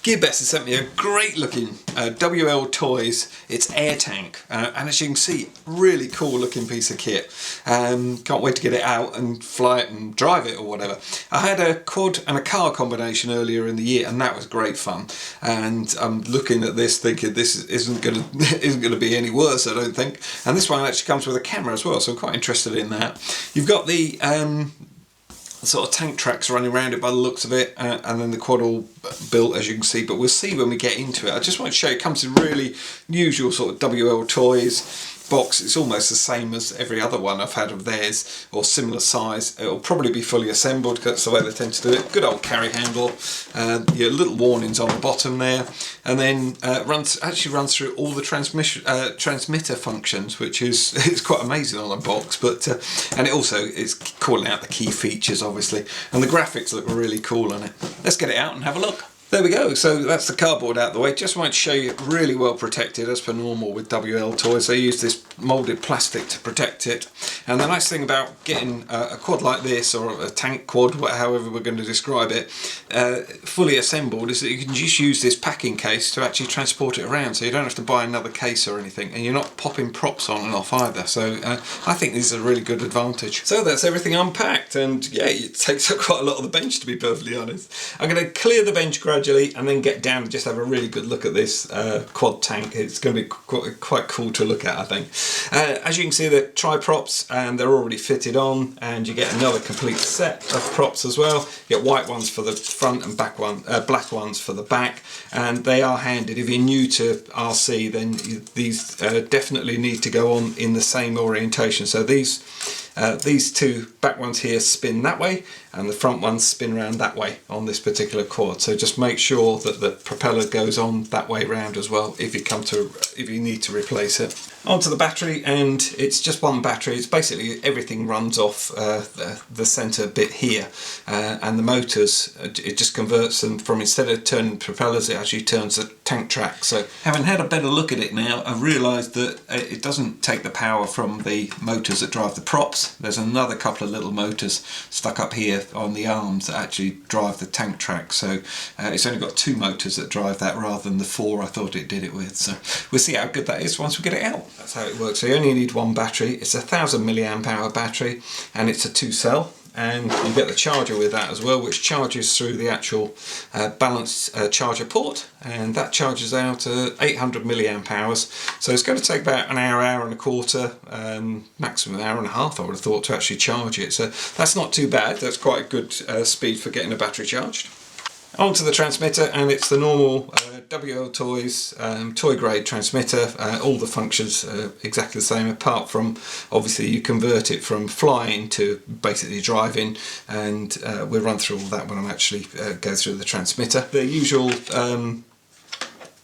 Gearbest has sent me a great looking WLTOYS, it's air tank, and as you can see, really cool looking piece of kit. Can't wait to get it out and fly it and drive it or whatever. I had a quad and a car combination earlier in the year and that was great fun, and I'm looking at this thinking this isn't gonna be any worse, I don't think. And this one actually comes with a camera as well, so I'm quite interested in that. You've got the sort of tank tracks running around it by the looks of it, and then the quad all built, as you can see, but we'll see when we get into it. I just want to show you, it comes in really usual sort of WLTOYS box. It's almost the same as every other one I've had of theirs, or similar size. It'll probably be fully assembled because that's the way they tend to do it. Good old carry handle, your little warnings on the bottom there, and then actually runs through all the transmitter functions, which is it's quite amazing on a box. But and it also is calling out the key features, obviously, and the graphics look really cool on it. Let's get it out and have a look. There we go, so that's the cardboard out the way. Just wanted to show you, really well protected as per normal with WLTOYS. They use this moulded plastic to protect it. And the nice thing about getting a quad like this, or a tank quad, however we're going to describe it, fully assembled, is that you can just use this packing case to actually transport it around, so you don't have to buy another case or anything, and you're not popping props on and off either. So I think this is a really good advantage. So that's everything unpacked, and yeah, it takes up quite a lot of the bench, to be perfectly honest. I'm going to clear the bench gradually and then get down and just have a really good look at this quad tank. It's going to be quite cool to look at, I think. As you can see, they're tri-props and they're already fitted on, and you get another complete set of props as well. You get white ones for the front and back black ones for the back, and they are handed. If you're new to RC, then these definitely need to go on in the same orientation. So these two back ones here spin that way, and the front ones spin around that way on this particular quad. So just make sure that the propeller goes on that way round as well if you need to replace it. Onto the battery, and it's just one battery. It's basically everything runs off the centre bit here, and the motors, it just converts them from, instead of turning propellers, it actually turns the tank track. So having had a better look at it now, I've realised that it doesn't take the power from the motors that drive the props. There's another couple of little motors stuck up here on the arms that actually drive the tank track. So it's only got 2 motors that drive that rather than the 4 I thought it did it with. So we'll see how good that is once we get it out. That's how it works. So you only need one battery. It's a 1000 milliamp hour battery, and it's a 2-cell. And you get the charger with that as well, which charges through the actual balanced charger port, and that charges out 800 milliamp hours. So it's going to take about an hour, hour and a quarter, maximum an hour and a half I would have thought, to actually charge it. So that's not too bad. That's quite a good speed for getting a battery charged. Onto the transmitter, and it's the normal WLTOYS toy grade transmitter. All the functions are exactly the same, apart from obviously you convert it from flying to basically driving, and we'll run through all that when I'm actually go through the transmitter. The usual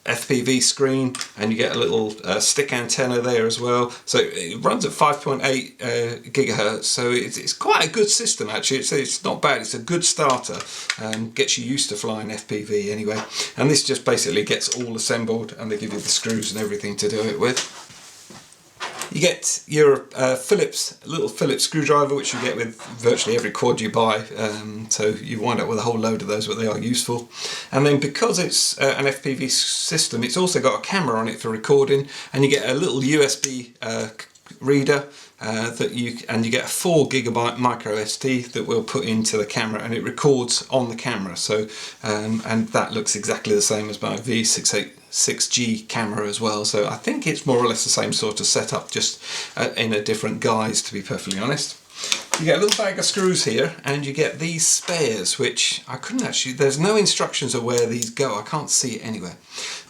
FPV screen, and you get a little stick antenna there as well. So it runs at 5.8 gigahertz, so it's quite a good system actually. It's not bad. It's a good starter, gets you used to flying FPV anyway. And this just basically gets all assembled, and they give you the screws and everything to do it with. You get your little Phillips screwdriver, which you get with virtually every quad you buy, so you wind up with a whole load of those, but they are useful. And then because it's an FPV system, it's also got a camera on it for recording, and you get a little USB reader and you get a 4 gigabyte micro SD that we'll put into the camera, and it records on the camera. So and that looks exactly the same as my V686G camera as well. So I think it's more or less the same sort of setup, just in a different guise, to be perfectly honest. You get a little bag of screws here, and you get these spares, which I couldn't actually, there's no instructions of where these go. I can't see it anywhere.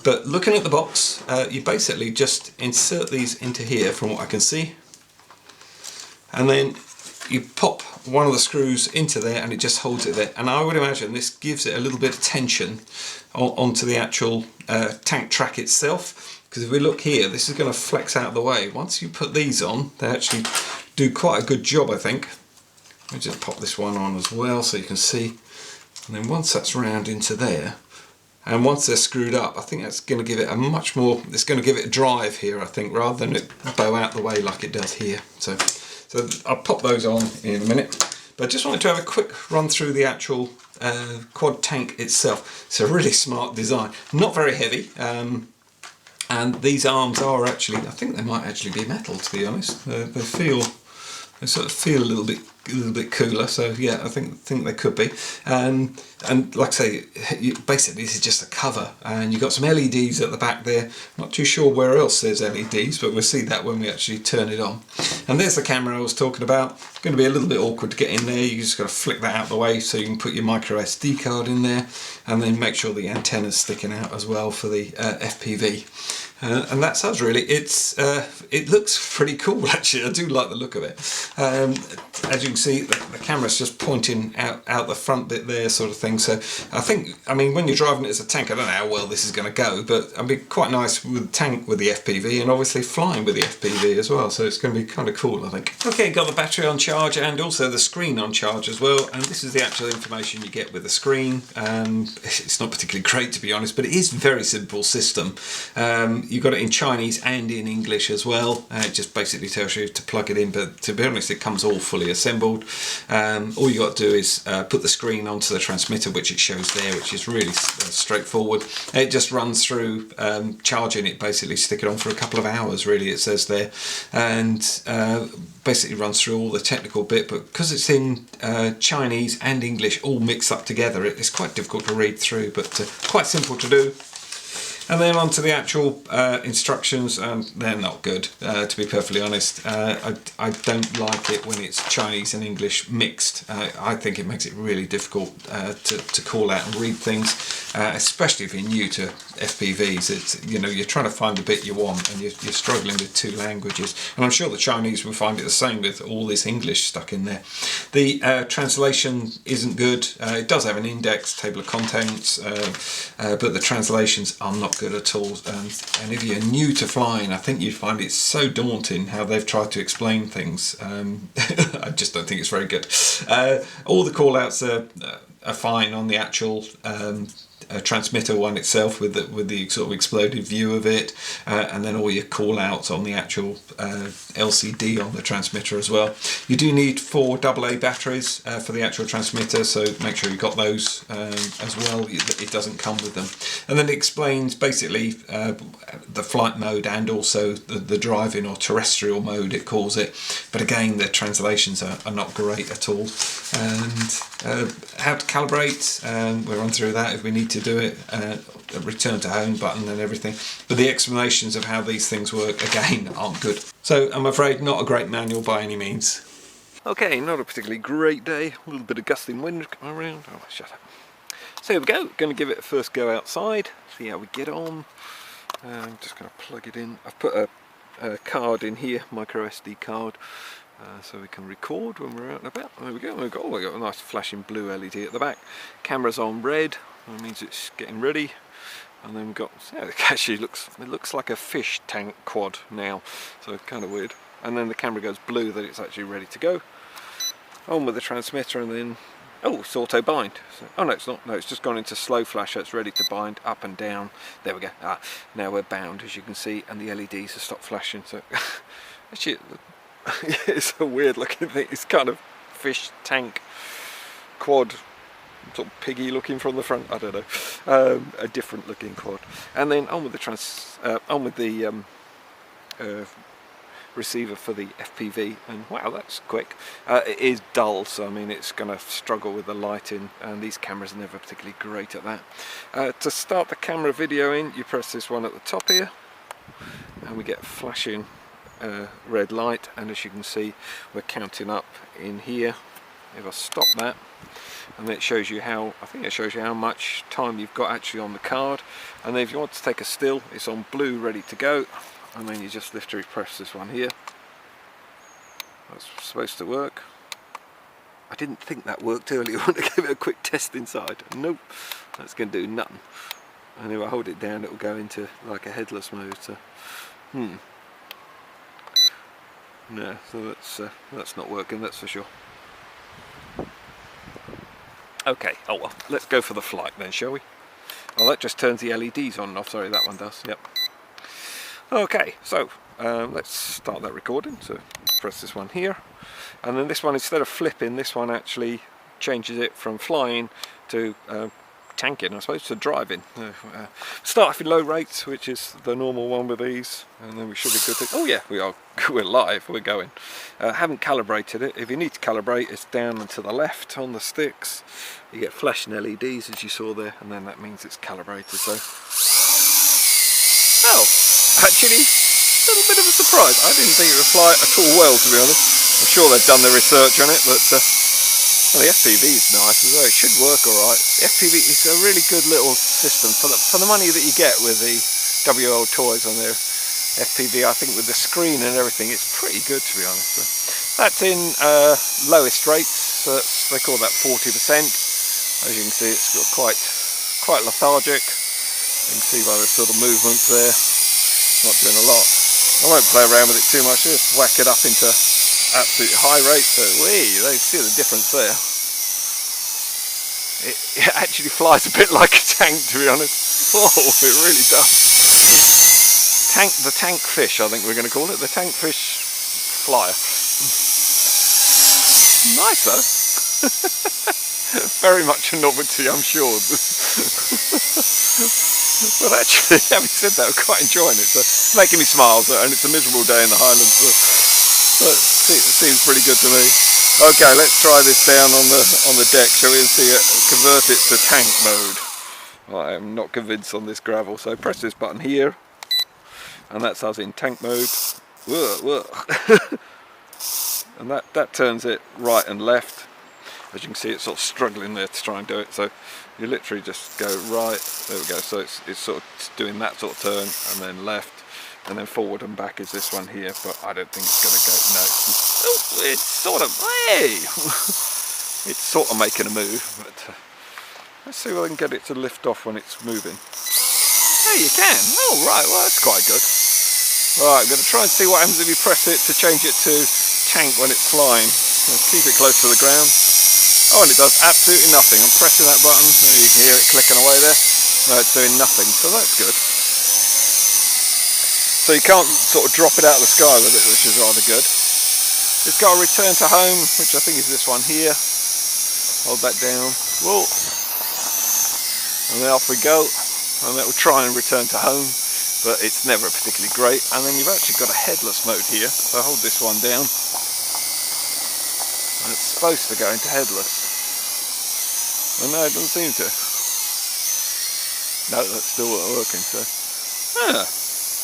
But looking at the box, you basically just insert these into here from what I can see. And then you pop one of the screws into there, and it just holds it there. And I would imagine this gives it a little bit of tension onto the actual tank track itself. Because if we look here, this is going to flex out of the way. Once you put these on, they actually do quite a good job, I think. Let me just pop this one on as well so you can see. And then once that's round into there, and once they're screwed up, I think that's going to give it a much more, it's going to give it a drive here, I think, rather than it bow out the way like it does here. So I'll pop those on in a minute. But I just wanted to have a quick run through the actual quad tank itself. It's a really smart design, not very heavy, and these arms are actually, I think they might actually be metal, to be honest. They sort of feel a little bit cooler, so yeah, I think they could be. And like I say, basically this is just a cover, and you've got some LEDs at the back there. Not too sure where else there's LEDs, but we'll see that when we actually turn it on. And there's the camera I was talking about. It's going to be a little bit awkward to get in there. You just got to flick that out of the way so you can put your micro SD card in there, and then make sure the antenna's sticking out as well for the FPV. And that's us really. It looks pretty cool actually. I do like the look of it. As you can see, the camera's just pointing out the front bit there, sort of thing. So I mean, when you're driving it as a tank, I don't know how well this is going to go, but it'd be quite nice with the tank with the FPV, and obviously flying with the FPV as well. So it's going to be kind of cool, I think. Okay, got the battery on charge and also the screen on charge as well. And this is the actual information you get with the screen. It's not particularly great, to be honest, but it is a very simple system. You've got it in Chinese and in English as well. It just basically tells you to plug it in, but to be honest, it comes all fully assembled. All you got to do is put the screen onto the transmitter, which it shows there, which is really straightforward. It just runs through charging it, basically stick it on for a couple of hours, really, it says there, and basically runs through all the technical bit, but because it's in Chinese and English all mixed up together, it's quite difficult to read through, but quite simple to do. And then on to the actual instructions. They're not good, to be perfectly honest. I don't like it when it's Chinese and English mixed. I think it makes it really difficult to call out and read things, especially if you're new to FPVs. It's, you know, you're trying to find the bit you want and you're struggling with two languages. And I'm sure the Chinese will find it the same with all this English stuck in there. The translation isn't good. It does have an index, table of contents, but the translations are not good at all, and if you're new to flying, I think you'd find it so daunting how they've tried to explain things. I just don't think it's very good. All the call outs are fine on the actual transmitter one itself, with the sort of exploded view of it, and then all your call outs on the actual LCD on the transmitter as well. You do need 4 AA batteries for the actual transmitter, so make sure you've got those as well. It doesn't come with them. And then it explains basically the flight mode and also the driving or terrestrial mode, it calls it, but again the translations are not great at all. And how to calibrate, we'll run through that if we need to do it, a return to home button and everything, but the explanations of how these things work again aren't good. So I'm afraid not a great manual by any means. Okay, not a particularly great day, a little bit of gusting wind coming around. Oh, shut up. So here we go, going to give it a first go outside, see how we get on. I'm just going to plug it in. I've put a card in here, micro SD card, so we can record when we're out and about. There we go. We've got a nice flashing blue LED at the back. Camera's on red, that means it's getting ready. And then we've got, yeah, it actually looks like a fish tank quad now, so it's kind of weird. And then the camera goes blue that it's actually ready to go. On with the transmitter, and then, oh, it's auto bind. So, oh no, it's not. No, it's just gone into slow flash, so it's ready to bind up and down. There we go. Now we're bound, as you can see, and the LEDs have stopped flashing. So actually, it's a weird looking thing. It's kind of fish tank quad, sort of piggy looking from the front. I don't know, a different looking quad. And then on with the receiver for the FPV, and wow, that's quick. It is dull, so I mean it's going to struggle with the lighting, and these cameras are never particularly great at that. To start the camera video in, you press this one at the top here, and we get flashing red light, and as you can see we're counting up in here. If I stop that, and then it shows you how, I think it shows you how much time you've got actually on the card, and then if you want to take a still, it's on blue ready to go, and then you just lift and press this one here. That's supposed to work. I didn't think that worked earlier when I gave it a quick test inside. Nope, that's going to do nothing. And if I hold it down, it will go into like a headless mode. So, no, so that's not working, that's for sure. Okay, oh well, let's go for the flight then, shall we? Oh, that just turns the LEDs on and off. Sorry, that one does. Yep. Okay, so let's start that recording. So press this one here, and then this one, instead of flipping, this one actually changes it from flying to tanking, I suppose, to driving. Start off in low rates, which is the normal one with these, and then we should be good to... Oh yeah, we're live, we're going. Haven't calibrated it. If you need to calibrate, it's down and to the left on the sticks. You get flashing LEDs as you saw there, and then that means it's calibrated. So, oh, actually, a little bit of a surprise. I didn't think it would fly at all well, to be honest. I'm sure they've done their research on it, but well, the FPV is nice as well. It should work all right. The FPV is a really good little system for the money that you get with the WLTOYS on their FPV. I think with the screen and everything, it's pretty good, to be honest. So that's in lowest rates. So they call that 40%. As you can see, it's got quite lethargic. You can see by the sort of movements there. Not doing a lot. I won't play around with it too much. Just whack it up into absolute high rate, so they see the difference there. It actually flies a bit like a tank, to be honest. Oh, it really does. The tank fish, I think we're going to call it, the tank fish flyer. Nice though. Very much a novelty, I'm sure. But actually, having said that, I'm quite enjoying it. So it's making me smile, and it's a miserable day in the Highlands. So it seems pretty good to me. Okay, let's try this down on the deck, shall we, and see it, convert it to tank mode. Well, I am not convinced on this gravel, so press this button here, and that's us in tank mode. Whoa. And that turns it right and left. As you can see, it's sort of struggling there to try and do it. So you literally just go right. There we go. So it's sort of doing that sort of turn, and then left. And then forward and back is this one here, but I don't think it's going to go. No, it's sort of, hey, it's sort of making a move, but let's see if I can get it to lift off when it's moving. Hey, you can. Oh, right. Well, that's quite good. Right, I'm going to try and see what happens if you press it to change it to tank when it's flying. Let's keep it close to the ground. Oh, and it does absolutely nothing. I'm pressing that button. You can hear it clicking away there. No, it's doing nothing, so that's good. So you can't sort of drop it out of the sky with it, which is rather good. It's got a return to home, which I think is this one here. Hold that down. Whoa. And then off we go. And that will try and return to home, but it's never particularly great. And then you've actually got a headless mode here. So hold this one down. And it's supposed to go into headless. Well, no, it doesn't seem to. No, that's still working. So,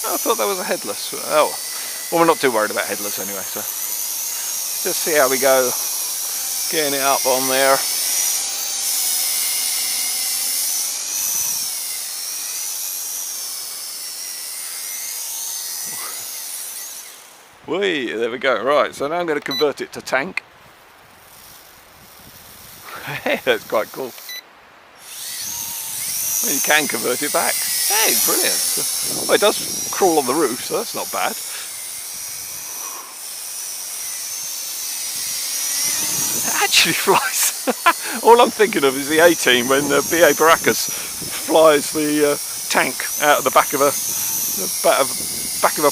I thought that was a headless. Oh, well, we're not too worried about headless anyway. So, let's just see how we go. Getting it up on there. Whee, there we go. Right, so now I'm going to convert it to tank. That's quite cool. Well, you can convert it back. Hey, brilliant. Well, it does crawl on the roof, so that's not bad. It actually flies. All I'm thinking of is the A-Team when B.A. Baracus flies the tank out of the back of a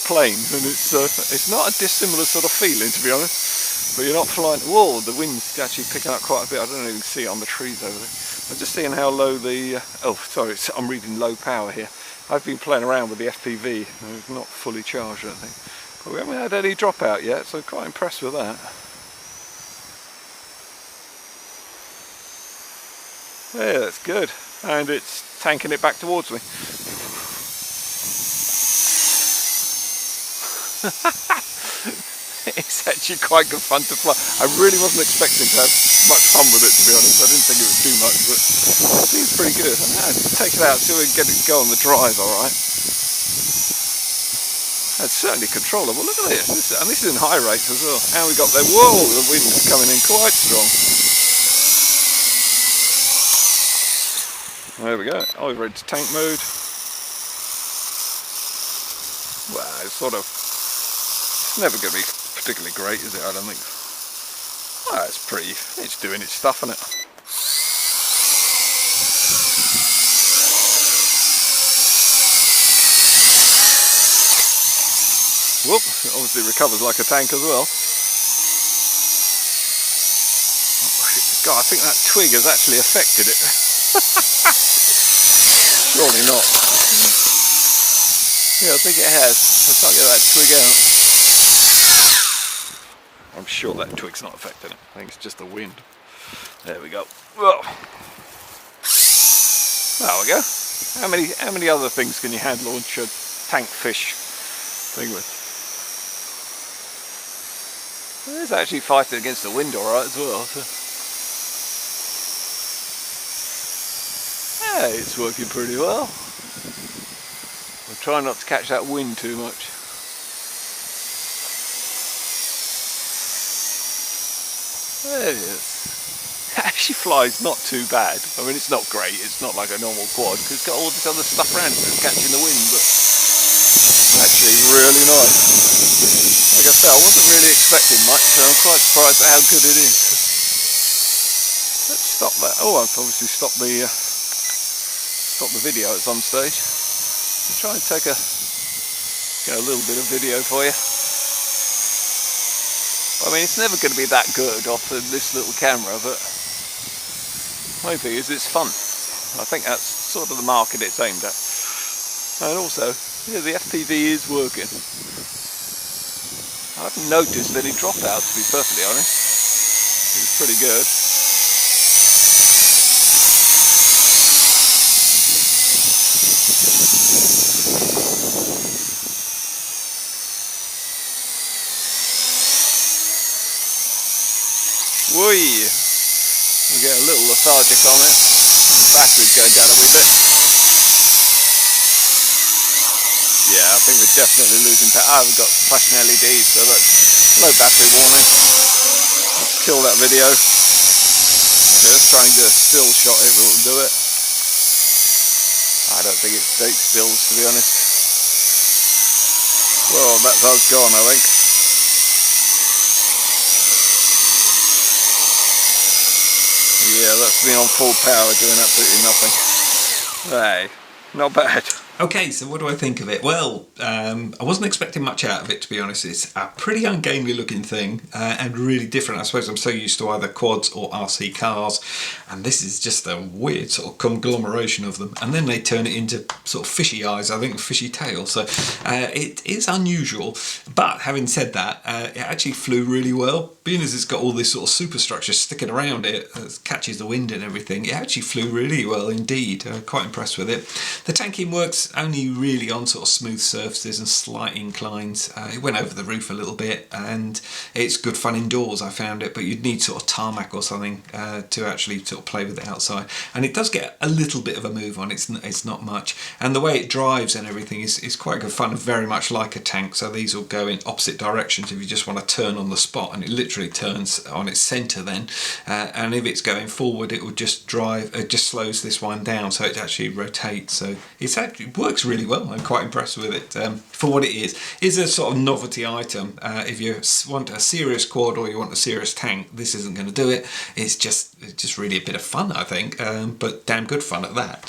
plane, and it's not a dissimilar sort of feeling, to be honest. But you're not flying. Whoa, the wind's actually picking up quite a bit. I don't even see it on the trees over there. I'm just seeing how low the. Oh, sorry, I'm reading low power here. I've been playing around with the FPV. It's not fully charged, I think. But we haven't had any dropout yet, so quite impressed with that. Yeah, that's good. And it's tanking it back towards me. It's actually quite good fun to fly. I really wasn't expecting to have much fun with it, to be honest. I didn't think it would do much, but it seems pretty good. Take it out, see if we can get it to go on the drive, alright. That's certainly controllable. Look at this. And this is in high rates as well. And we got there. Whoa, the wind's coming in quite strong. There we go. Oh, we're into tank mode. Well, it's sort of. It's never going to be particularly great, is it? I don't think. Well, it's doing its stuff, isn't it? Whoop, it obviously recovers like a tank as well. God, I think that twig has actually affected it. Surely not. Yeah, I think it has. I can't get that twig out. I'm sure that twig's not affecting it. I think it's just the wind. There we go. Whoa. There we go. How many other things can you hand launch a tank fish thing with? It's actually fighting against the wind alright as well. So. Hey, it's working pretty well. I'm trying not to catch that wind too much. There it is. It actually flies not too bad. I mean, it's not great. It's not like a normal quad because it's got all this other stuff around it that's catching the wind, but it's actually really nice. Like I said, I wasn't really expecting much, so I'm quite surprised at how good it is. Let's stop that. Oh, I've obviously stopped the video at some stage. I'll try and take a little bit of video for you. I mean, it's never going to be that good off this little camera, but my thing is it's fun. I think that's sort of the market it's aimed at. And also, yeah, the FPV is working. I haven't noticed any dropouts, to be perfectly honest. It's pretty good. Whee! We get a little lethargic on it. The battery's going down a wee bit. Yeah, I think we're definitely losing power. We've got flashing LEDs, so that's low battery warning. Let's kill that video. Okay, let's try and do a still shot if it'll do it. I don't think it takes stills, to be honest. Well, that's us gone, I think. Yeah, that's me on full power doing absolutely nothing. Hey, not bad. Okay, so what do I think of it? Well, I wasn't expecting much out of it, to be honest. It's a pretty ungainly looking thing and really different. I suppose I'm so used to either quads or RC cars, and this is just a weird sort of conglomeration of them. And then they turn it into sort of fishy eyes, I think, fishy tail. So it is unusual, but having said that, it actually flew really well. Being as it's got all this sort of superstructure sticking around it, that catches the wind and everything, it actually flew really well indeed. Quite impressed with it. The tanking works only really on sort of smooth surfaces and slight inclines. It went over the roof a little bit, and it's good fun indoors, I found it, but you'd need sort of tarmac or something to actually sort of play with it outside. And it does get a little bit of a move on, it's not much. And the way it drives and everything is quite good fun, very much like a tank. So these will go in opposite directions if you just want to turn on the spot, and it literally turns on its centre then. And if it's going forward, it will just drive, it just slows this one down, so it actually rotates. So it's actually works really well. I'm quite impressed with it for what it is. It's a sort of novelty item. If you want a serious quad or you want a serious tank, this isn't going to do it. It's just really a bit of fun, I think, but damn good fun at that.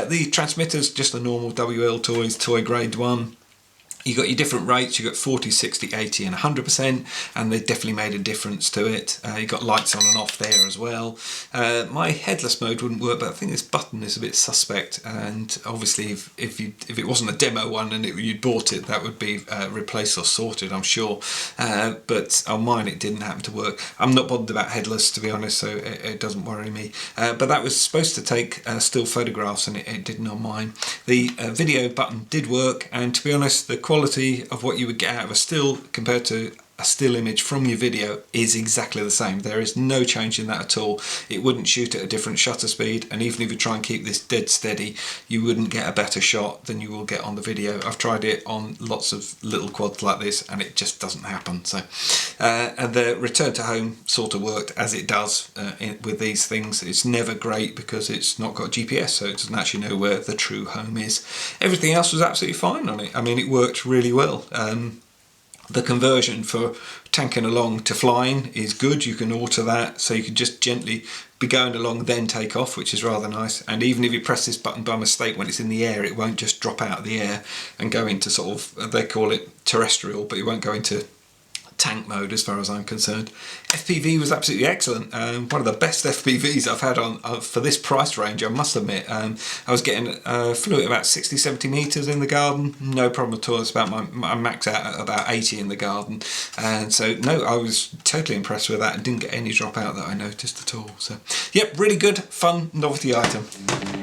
The transmitter's just a normal WLTOYS toy grade 1. You got your different rates. You got 40, 60, 80 and 100%, and they definitely made a difference to it. You got lights on and off there as well. My headless mode wouldn't work, but I think this button is a bit suspect, and obviously if it wasn't a demo one and you'd bought it, that would be replaced or sorted, I'm sure. But on mine it didn't happen to work. I'm not bothered about headless, to be honest, so it doesn't worry me. But that was supposed to take still photographs, and it didn't on mine. The video button did work, and to be honest, the quality of what you would get out of a still compared to a still image from your video is exactly the same. There is no change in that at all. It wouldn't shoot at a different shutter speed, and even if you try and keep this dead steady, you wouldn't get a better shot than you will get on the video. I've tried it on lots of little quads like this and it just doesn't happen. So and the return to home sort of worked as it does with these things. It's never great because it's not got GPS, so it doesn't actually know where the true home is. Everything else was absolutely fine on it. I mean, it worked really well. The conversion for tanking along to flying is good. You can alter that, so you can just gently be going along then take off, which is rather nice. And even if you press this button by mistake when it's in the air, it won't just drop out of the air and go into sort of, they call it terrestrial, but it won't go into tank mode as far as I'm concerned. FPV was absolutely excellent. One of the best FPVs I've had on for this price range, I must admit. I was getting flew at about 60-70 metres in the garden, no problem at all. It's about my max out at about 80 in the garden, and so no, I was totally impressed with that and didn't get any drop out that I noticed at all. So yep, really good, fun, novelty item.